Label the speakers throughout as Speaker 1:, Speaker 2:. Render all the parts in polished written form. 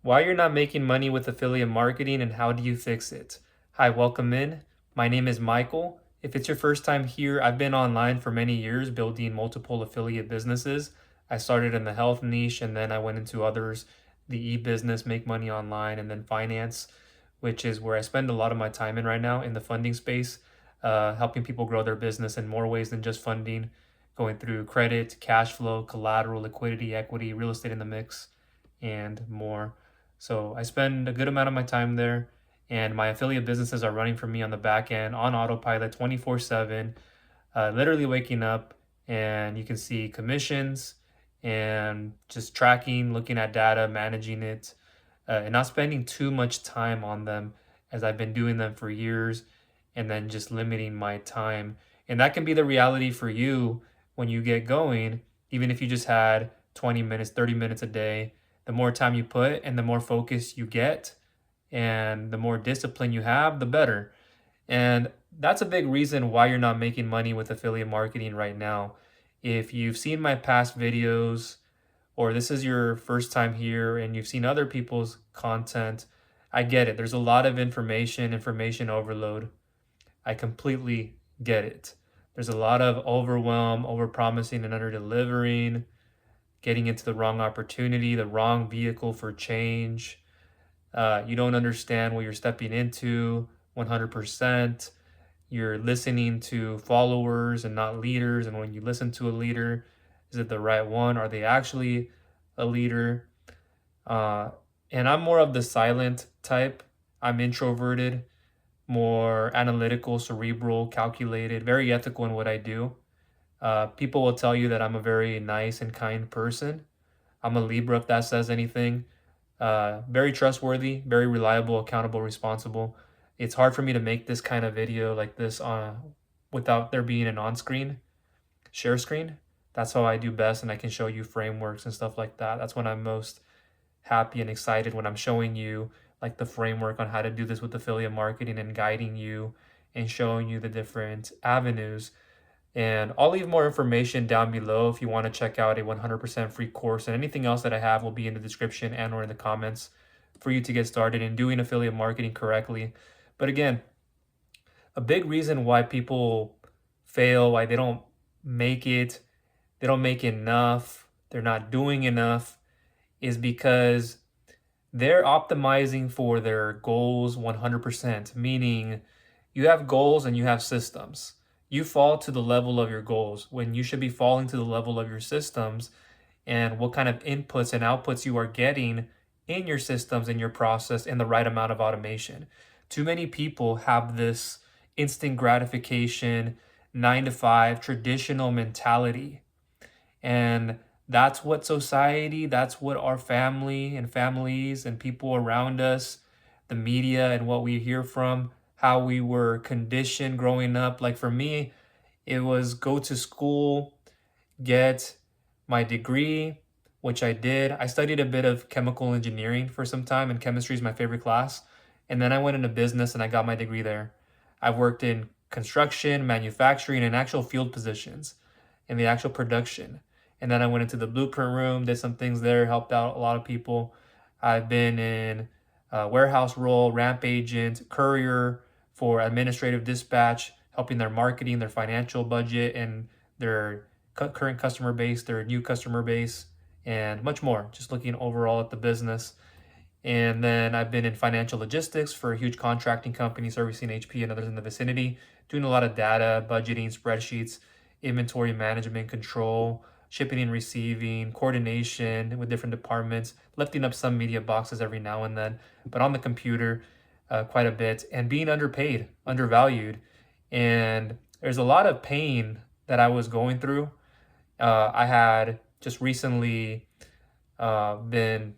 Speaker 1: Why you're not making money with affiliate marketing and how do you fix it? Hi, welcome in. My name is Michael. If it's your first time here, I've been online for many years building multiple affiliate businesses. I started in the health niche and then I went into others, the e-business, make money online, and then finance, which is where I spend a lot of my time in right now in the funding space, helping people grow their business in more ways than just funding, going through credit, cash flow, collateral, liquidity, equity, real estate in the mix, and more. So I spend a good amount of my time there, and my affiliate businesses are running for me on the back end on autopilot 24/7, literally waking up and you can see commissions and just tracking, looking at data, managing it, and not spending too much time on them as I've been doing them for years and then just limiting my time. And that can be the reality for you when you get going, even if you just had 20 minutes, 30 minutes a day. The more time you put and the more focus you get and the more discipline you have, the better. And that's a big reason why you're not making money with affiliate marketing right now. If you've seen my past videos or this is your first time here and you've seen other people's content, I get it. There's a lot of information overload. I completely get it. There's a lot of overwhelm, overpromising and under-delivering, getting into the wrong opportunity, the wrong vehicle for change. You don't understand what you're stepping into 100%. You're listening to followers and not leaders. And when you listen to a leader, is it the right one? Are they actually a leader? Uh, and I'm more of the silent type. I'm introverted, more analytical, cerebral, calculated, very ethical in what I do. People will tell you that I'm a very nice and kind person. I'm a Libra, if that says anything. Very trustworthy, very reliable, accountable, responsible. It's hard for me to make this kind of video like this without there being an on-screen share screen. That's how I do best, and I can show you frameworks and stuff like that. That's when I'm most happy and excited, when I'm showing you like the framework on how to do this with affiliate marketing and guiding you and showing you the different avenues. And I'll leave more information down below if you want to check out a 100% free course, and anything else that I have will be in the description and or in the comments for you to get started in doing affiliate marketing correctly. But again, a big reason why people fail, why they don't make it, they don't make enough, they're not doing enough, is because they're optimizing for their goals 100%, meaning you have goals and you have systems. You fall to the level of your goals when you should be falling to the level of your systems and what kind of inputs and outputs you are getting in your systems, in your process, and the right amount of automation. Too many people have this instant gratification, 9 to 5 traditional mentality. And that's what society, that's what our family and families and people around us, the media and what we hear from, how we were conditioned growing up. Like for me, it was go to school, get my degree, which I did. I studied a bit of chemical engineering for some time, and chemistry is my favorite class. And then I went into business and I got my degree there. I've worked in construction, manufacturing, and actual field positions in the actual production. And then I went into the blueprint room, did some things there, helped out a lot of people. I've been in a warehouse role, ramp agent, courier for administrative dispatch, helping their marketing, their financial budget, and their current customer base, their new customer base, and much more. Just looking overall at the business. And then I've been in financial logistics for a huge contracting company servicing HP and others in the vicinity, doing a lot of data, budgeting, spreadsheets, inventory management, control, shipping and receiving, coordination with different departments, lifting up some media boxes every now and then, but on the computer quite a bit, and being underpaid, undervalued. And there's a lot of pain that I was going through. I had just recently been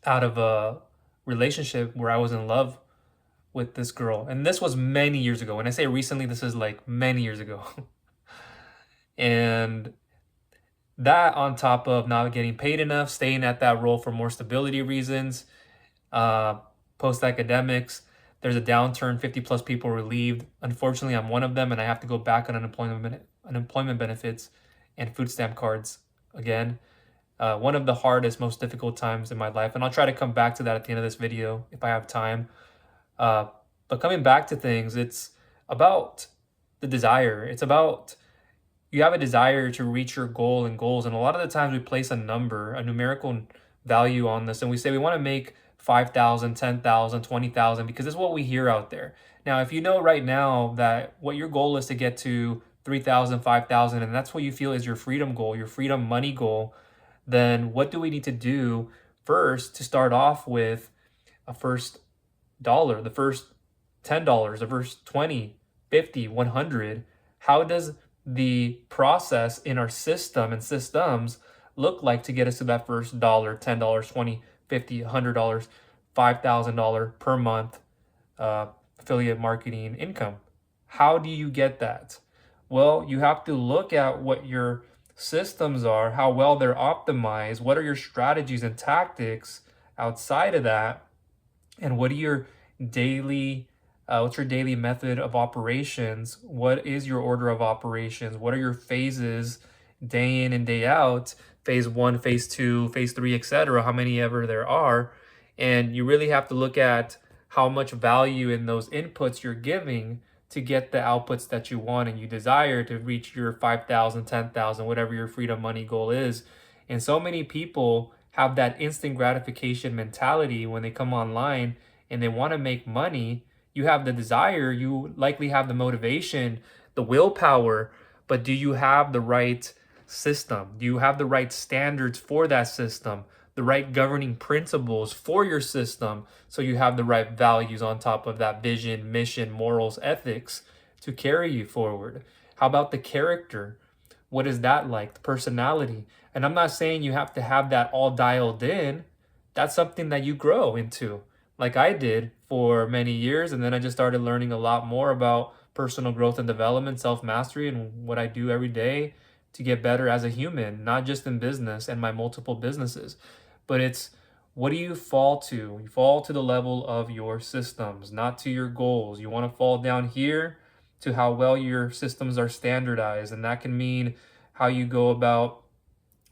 Speaker 1: out of a relationship where I was in love with this girl. And this was many years ago. When I say recently, this is like many years ago. And that on top of not getting paid enough, staying at that role for more stability reasons, post-academics, there's a downturn, 50 plus people relieved. Unfortunately, I'm one of them and I have to go back on unemployment benefits and food stamp cards again. one of the hardest, most difficult times in my life. And I'll try to come back to that at the end of this video if I have time. Uh, but coming back to things, it's about the desire. It's about you have a desire to reach your goal and goals. And a lot of the times we place a number, a numerical value on this, and we say we want to make 5,000, 10,000, 20,000 because this is what we hear out there. Now, if you know right now that what your goal is to get to 3,000, 5,000, and that's what you feel is your freedom goal, your freedom money goal, then what do we need to do first to start off with a first dollar, the first $10, the first 20, 50, 100? How does the process in our system and systems look like to get us to that first dollar, $10, 20, 50, $100, $5,000 per month affiliate marketing income? How do you get that? Well, you have to look at what your systems are, how well they're optimized, what are your strategies and tactics outside of that, and what are your daily what's your daily method of operations? What is your order of operations? What are your phases day in and day out? Phase 1, phase 2, phase 3, etc. How many ever there are. And you really have to look at how much value in those inputs you're giving to get the outputs that you want and you desire to reach your 5,000, 10,000, whatever your freedom money goal is. And so many people have that instant gratification mentality when they come online and they want to make money. You have the desire, you likely have the motivation, the willpower, but do you have the right system? Do you have the right standards for that system? The right governing principles for your system so you have the right values on top of that vision, mission, morals, ethics to carry you forward? How about the character? What is that like? The personality. And I'm not saying you have to have that all dialed in. That's something that you grow into, like I did for many years. And then I just started learning a lot more about personal growth and development, self-mastery, and what I do every day to get better as a human, not just in business and my multiple businesses. But it's, what do you fall to? You fall to the level of your systems, not to your goals. You want to fall down here to how well your systems are standardized. And that can mean how you go about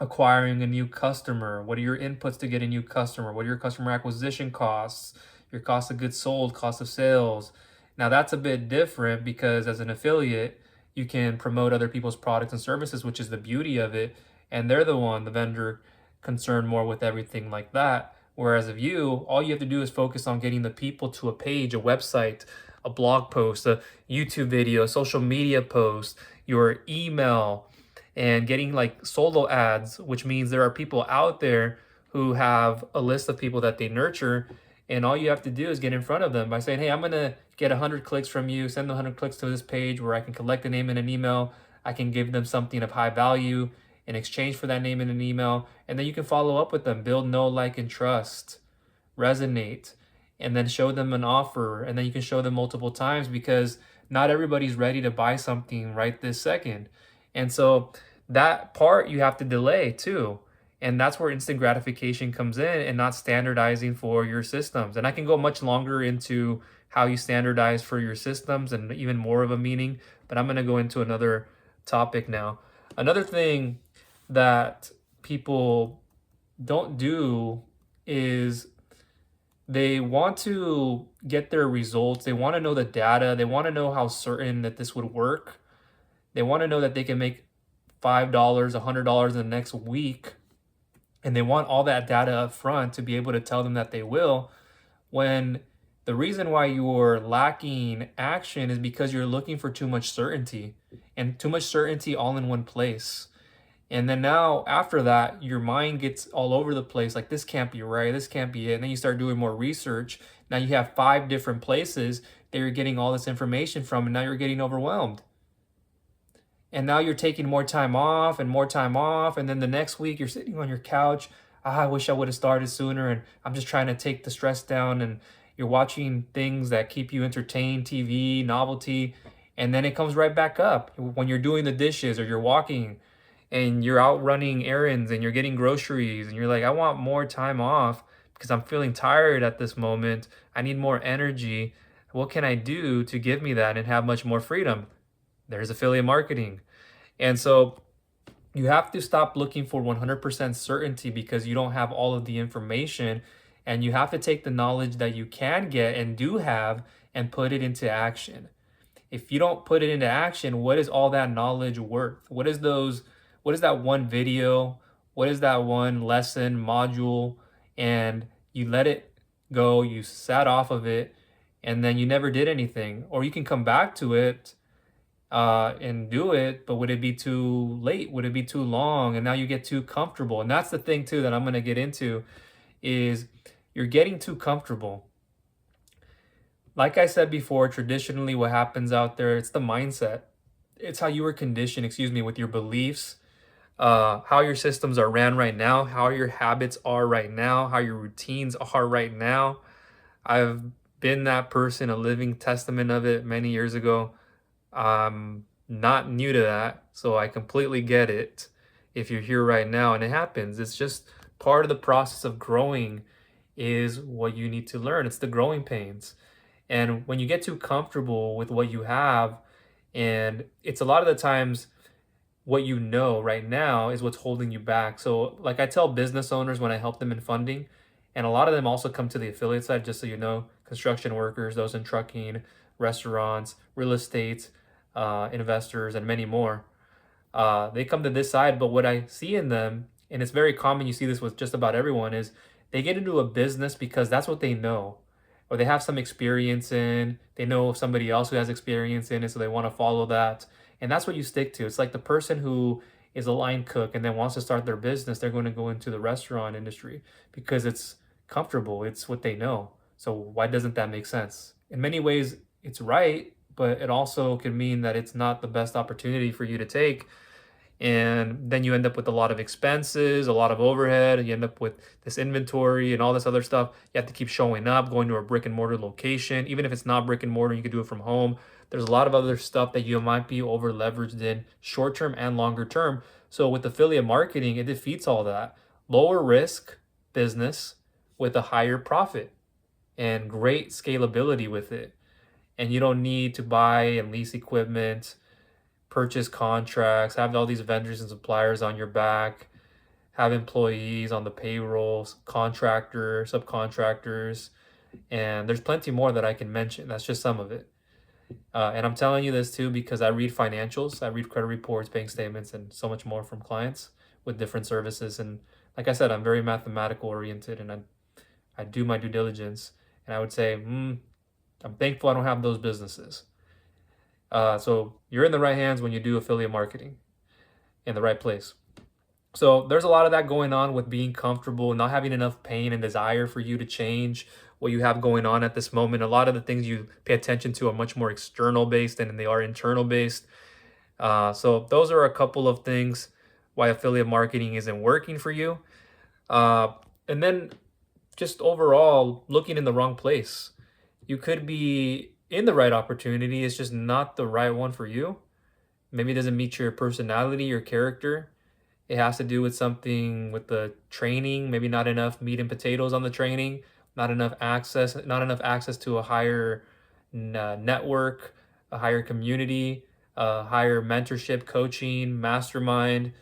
Speaker 1: acquiring a new customer. What are your inputs to get a new customer? What are your customer acquisition costs? Your cost of goods sold, cost of sales. Now that's a bit different because as an affiliate, you can promote other people's products and services, which is the beauty of it. And they're the vendor concerned more with everything like that. Whereas if you, all you have to do is focus on getting the people to a page, a website, a blog post, a YouTube video, a social media post, your email, and getting like solo ads, which means there are people out there who have a list of people that they nurture. And all you have to do is get in front of them by saying, hey, I'm going to get 100 clicks from you, send the 100 clicks to this page where I can collect a name and an email. I can give them something of high value in exchange for that name and an email. And then you can follow up with them, build know, like, and trust, resonate, and then show them an offer. And then you can show them multiple times because not everybody's ready to buy something right this second. And so that part you have to delay too. And that's where instant gratification comes in and not standardizing for your systems. And I can go much longer into how you standardize for your systems and even more of a meaning, but I'm going to go into another topic now. Another thing that people don't do is they want to get their results. They want to know the data. They want to know how certain that this would work. They want to know that they can make $5, $100 in the next week. And they want all that data up front to be able to tell them that they will, when the reason why you're lacking action is because you're looking for too much certainty, and too much certainty all in one place. And then now after that, your mind gets all over the place. Like, this can't be right. This can't be it. And then you start doing more research. Now you have 5 different places that you're getting all this information from, and now you're getting overwhelmed. And now you're taking more time off and more time off. And then the next week you're sitting on your couch. I wish I would have started sooner. And I'm just trying to take the stress down. And you're watching things that keep you entertained, TV, novelty. And then it comes right back up when you're doing the dishes or you're walking and you're out running errands and you're getting groceries. And you're like, I want more time off because I'm feeling tired at this moment. I need more energy. What can I do to give me that and have much more freedom? There's affiliate marketing. And so You have to stop looking for 100% certainty because you don't have all of the information, and you have to take the knowledge that you can get and do have and put it into action. If you don't put it into action, what is all that knowledge worth? What is that one video? What is that one lesson module? And you let it go, you sat off of it, and then you never did anything. Or you can come back to it and do it, but would it be too late? Would it be too long? And now you get too comfortable. And that's the thing too that I'm going to get into is you're getting too comfortable. Like I said before, traditionally what happens out there, it's the mindset. It's how you were conditioned, with your beliefs, how your systems are ran right now, how your habits are right now, how your routines are right now. I've been that person, a living testament of it many years ago. I'm not new to that, so I completely get it if you're here right now, and it happens. It's just part of the process of growing is what you need to learn. It's the growing pains. And when you get too comfortable with what you have, and it's a lot of the times what you know right now is what's holding you back. So, like I tell business owners when I help them in funding, and a lot of them also come to the affiliate side, just so you know, construction workers, those in trucking, restaurants, real estate, investors, and many more. They come to this side, but what I see in them, and it's very common, you see this with just about everyone, is they get into a business because that's what they know, or they have some experience in, they know somebody else who has experience in it, so they want to follow that. And that's what you stick to. It's like the person who is a line cook and then wants to start their business, they're going to go into the restaurant industry because it's comfortable, it's what they know. So why doesn't that make sense? In many ways, it's right, but it also can mean that it's not the best opportunity for you to take, and then you end up with a lot of expenses, a lot of overhead. You end up with this inventory and all this other stuff. You have to keep showing up, going to a brick and mortar location. Even if it's not brick and mortar, you could do it from home. There's a lot of other stuff that you might be over leveraged in short term and longer term. So with affiliate marketing, it defeats all that. Lower risk business with a higher profit and great scalability with it. And you don't need to buy and lease equipment, purchase contracts, have all these vendors and suppliers on your back, have employees on the payrolls, contractors, subcontractors, and there's plenty more that I can mention. That's just some of it. And I'm telling you this too because I read financials, I read credit reports, bank statements, and so much more from clients with different services. And like I said, I'm very mathematical oriented, and I do my due diligence. And I would say, I'm thankful I don't have those businesses. So you're in the right hands when you do affiliate marketing, in the right place. So there's a lot of that going on with being comfortable, not having enough pain and desire for you to change what you have going on at this moment. A lot of the things you pay attention to are much more external based than they are internal based. So those are a couple of things why affiliate marketing isn't working for you. And then just overall looking in the wrong place. You could be in the right opportunity, it's just not the right one for you. Maybe it doesn't meet your personality, your character. It has to do with something with the training, maybe not enough meat and potatoes on the training, not enough access to a higher network, a higher community, a higher mentorship, coaching, mastermind,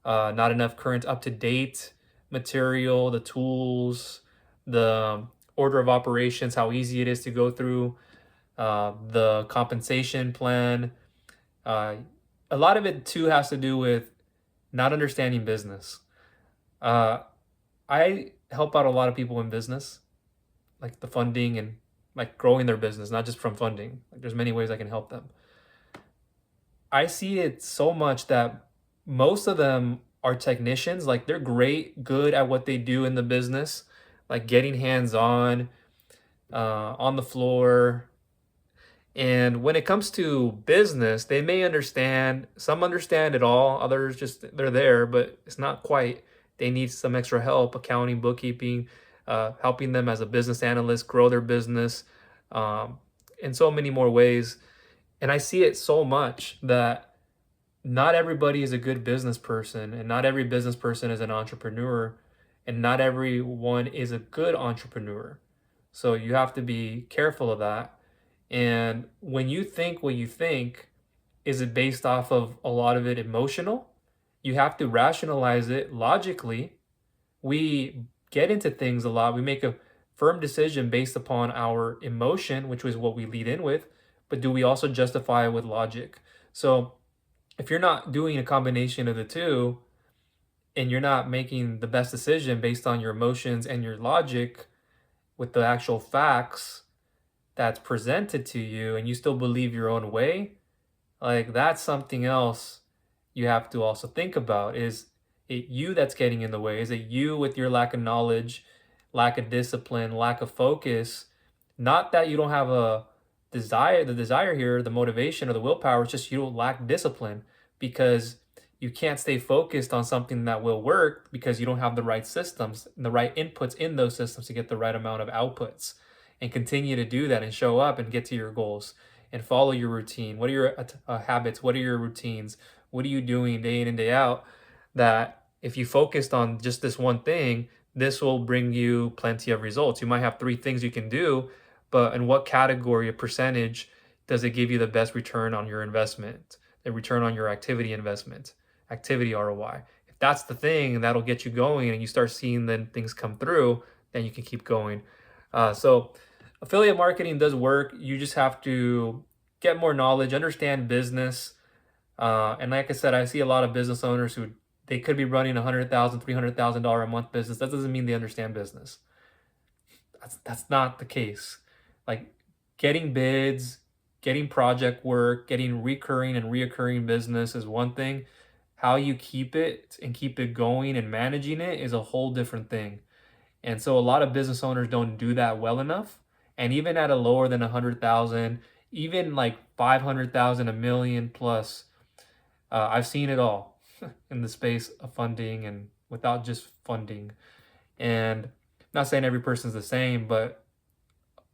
Speaker 1: not enough current up-to-date material, the tools, the order of operations, how easy it is to go through, the compensation plan. A lot of it too has to do with not understanding business. I help out a lot of people in business, like the funding and like growing their business, not just from funding. Like there's many ways I can help them. I see it so much that most of them are technicians, like they're good at what they do in the business, like getting hands on the floor. And when it comes to business, they may understand, some understand it all, others just they're there, but it's not quite. They need some extra help, accounting, bookkeeping, helping them as a business analyst grow their business, in so many more ways. And I see it so much that not everybody is a good business person, and not every business person is an entrepreneur, and not everyone is a good entrepreneur. So you have to be careful of that. And when you think what you think, is it based off of a lot of it emotional? You have to rationalize it logically. We get into things a lot. We make a firm decision based upon our emotion, which was what we lead in with, but do we also justify it with logic? So if you're not doing a combination of the two and you're not making the best decision based on your emotions and your logic with the actual facts that's presented to you and you still believe your own way, like that's something else you have to also think about. Is it you that's getting in the way? Is it you with your lack of knowledge, lack of discipline, lack of focus? Not that you don't have a desire, the desire here, the motivation or the willpower, it's just you don't lack discipline because you can't stay focused on something that will work because you don't have the right systems and the right inputs in those systems to get the right amount of outputs and continue to do that and show up and get to your goals and follow your routine. What are your habits? What are your routines? What are you doing day in and day out that if you focused on just this one thing, this will bring you plenty of results. You might have three things you can do, but in what category, a percentage, does it give you the best return on your investment, the return on your activity investment, activity ROI? If that's the thing, and that'll get you going and you start seeing then things come through, then you can keep going. So affiliate marketing does work. You just have to get more knowledge, understand business. And like I said, I see a lot of business owners who they could be running $100,000, $300,000 a month business. That doesn't mean they understand business. That's not the case. Like getting bids, getting project work, getting recurring and reoccurring business is one thing. How you keep it and keep it going and managing it is a whole different thing. And so a lot of business owners don't do that well enough. And even at a lower than 100,000, even like 500,000, a million plus, I've seen it all in the space of funding and without just funding. And I'm not saying every person's the same, but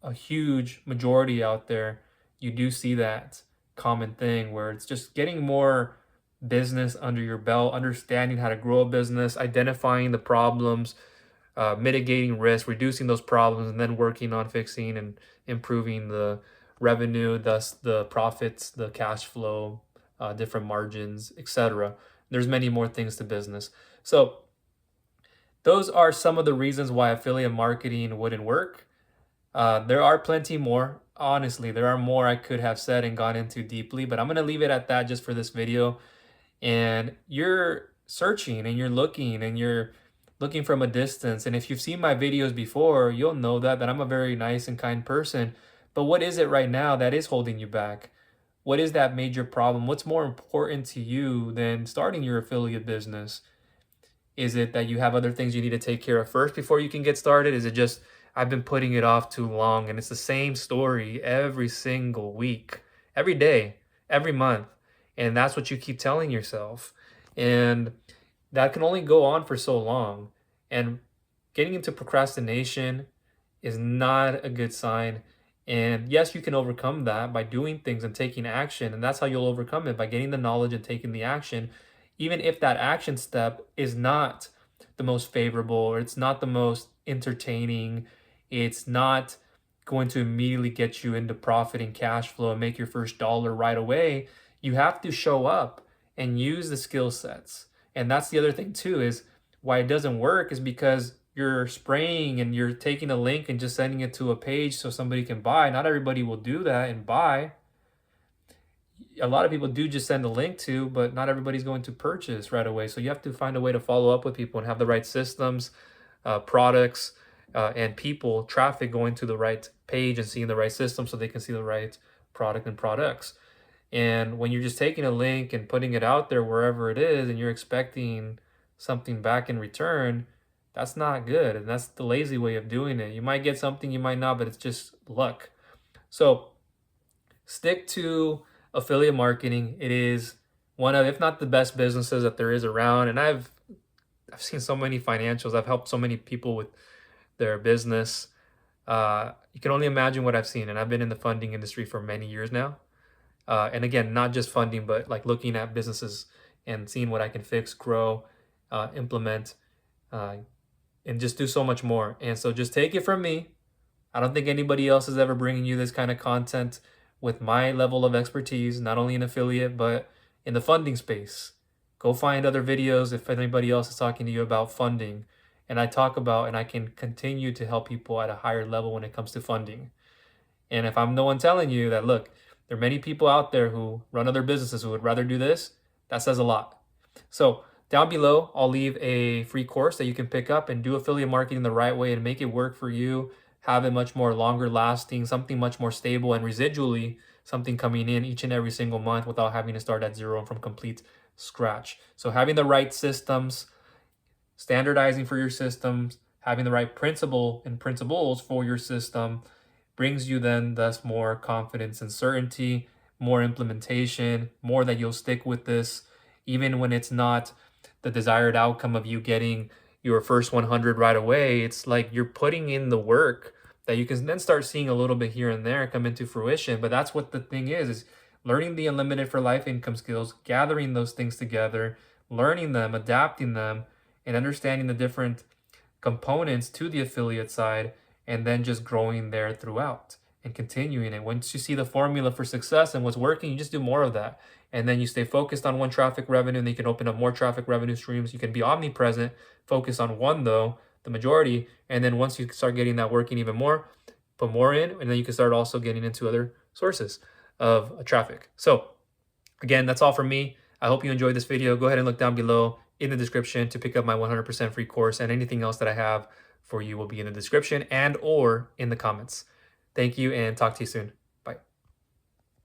Speaker 1: a huge majority out there, you do see that common thing where it's just getting more business under your belt, understanding how to grow a business, identifying the problems, mitigating risk, reducing those problems, and then working on fixing and improving the revenue, thus the profits, the cash flow, different margins, etc. There's many more things to business. So those are some of the reasons why affiliate marketing wouldn't work. There are plenty more. Honestly, there are more I could have said and gone into deeply, but I'm going to leave it at that just for this video. And you're searching and you're looking from a distance. And if you've seen my videos before, you'll know that I'm a very nice and kind person. But what is it right now that is holding you back? What is that major problem? What's more important to you than starting your affiliate business? Is it that you have other things you need to take care of first before you can get started? Is it just, I've been putting it off too long and it's the same story every single week, every day, every month? And that's what you keep telling yourself. And that can only go on for so long. And getting into procrastination is not a good sign. And yes, you can overcome that by doing things and taking action. And that's how you'll overcome it, by getting the knowledge and taking the action. Even if that action step is not the most favorable or it's not the most entertaining, it's not going to immediately get you into profit and cash flow and make your first dollar right away, you have to show up and use the skill sets. And that's the other thing too, is why it doesn't work is because you're spraying and you're taking a link and just sending it to a page so somebody can buy. Not everybody will do that and buy. A lot of people do just send a link to, but not everybody's going to purchase right away. So you have to find a way to follow up with people and have the right systems, products, and people, traffic going to the right page and seeing the right system so they can see the right product and products. And when you're just taking a link and putting it out there wherever it is and you're expecting something back in return, that's not good. And that's the lazy way of doing it. You might get something, you might not, but it's just luck. So stick to affiliate marketing. It is one of, if not the best businesses that there is around. And I've seen so many financials. I've helped so many people with their business. You can only imagine what I've seen. And I've been in the funding industry for many years now. And again, not just funding, but like looking at businesses and seeing what I can fix, grow, implement, and just do so much more. And so just take it from me. I don't think anybody else is ever bringing you this kind of content with my level of expertise, not only in affiliate, but in the funding space. Go find other videos if anybody else is talking to you about funding. And I talk about, and I can continue to help people at a higher level when it comes to funding. And if I'm the one telling you that, look, there are many people out there who run other businesses who would rather do this, that says a lot. So down below, I'll leave a free course that you can pick up and do affiliate marketing the right way and make it work for you, have it much more longer lasting, something much more stable, and residually something coming in each and every single month without having to start at zero and from complete scratch. So having the right systems, standardizing for your systems, having the right principle and principles for your system brings you then thus more confidence and certainty, more implementation, more that you'll stick with this, even when it's not the desired outcome of you getting your first 100 right away. It's like you're putting in the work that you can then start seeing a little bit here and there come into fruition. But that's what the thing is learning the unlimited for life income skills, gathering those things together, learning them, adapting them, and understanding the different components to the affiliate side, and then just growing there throughout and continuing it. Once you see the formula for success and what's working, you just do more of that. And then you stay focused on one traffic revenue, and then you can open up more traffic revenue streams. You can be omnipresent, focus on one though, the majority. And then once you start getting that working even more, put more in, and then you can start also getting into other sources of traffic. So again, that's all from me. I hope you enjoyed this video. Go ahead and look down below in the description to pick up my 100% free course, and anything else that I have for you will be in the description and or in the comments. Thank you, and talk to you soon.